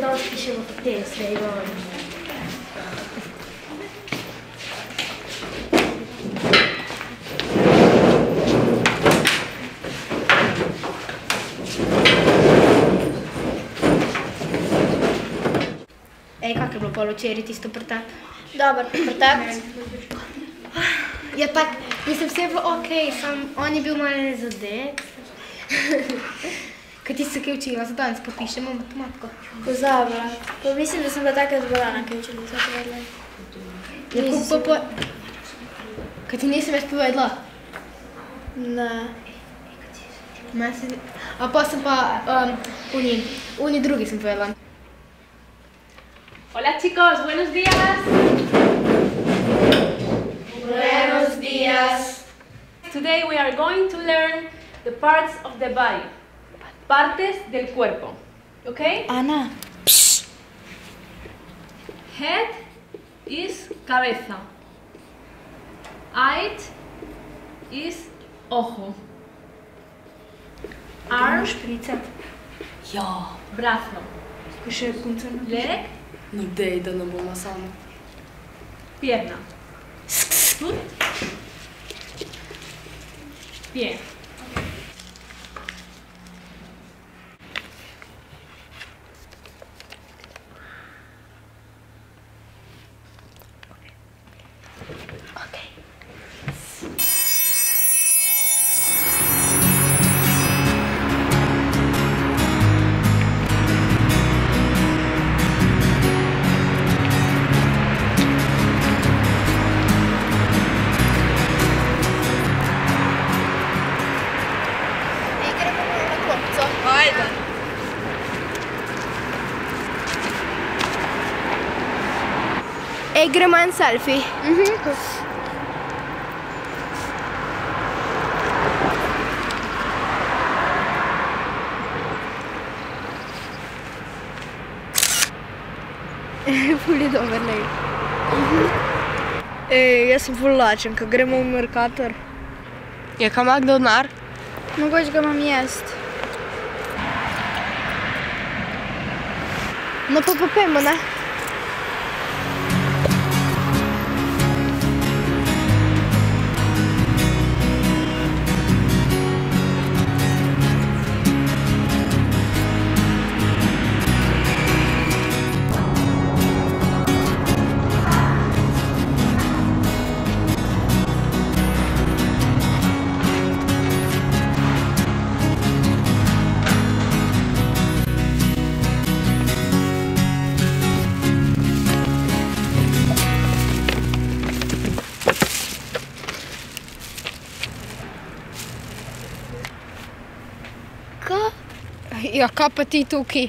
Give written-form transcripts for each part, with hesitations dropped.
danes pišemo teste, Ivan. Ej, kak je bilo pol včeraj tisto pri tebi? Dobar, pri tebi? Ja, tak, mislim, vse je bilo okej, sam on je bil malo nezadet. Kaj ti se kaj učila, za danes pa pišemo matematiko. Pozabila. Pa mislim, da sem bila taka zbolana, kaj učila se povedala. Ja, kaj ti nisem jaz povedala? Ne. A pa sem pa uni drugi sem povedala. Hola chicos, buenos días. Buenos días. Today we are going to learn the parts of the body. Partes del cuerpo. Okay? Ana. Head is cabeza. Eye is ojo. Arm, Špricat. Ja, brazo. Ko še punca napiše. Leg, no dej, da ne bomo samo. pierna. Pie. Ajde. Ej, gremo en selfie. Ful je dober, lej. Ej, jaz sem ful lačen, ko gremo v Mercator. Ja, kam ima kdo denar? Mogoče ga imam jest. No pa popijemo, ne? Ja, kaj pa ti tukaj?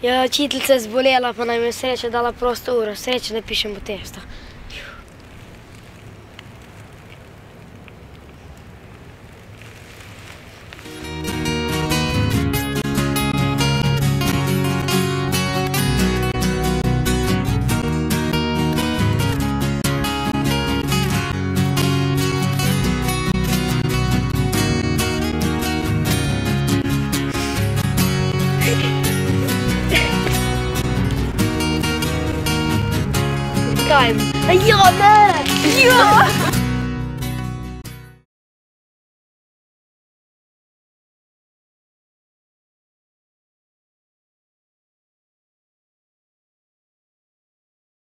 Ja, učiteljica je zbolela, pa nam je sreča dala prosto uro. Sreče, da pišemo testa. Kaj? Ja, ne! Ja!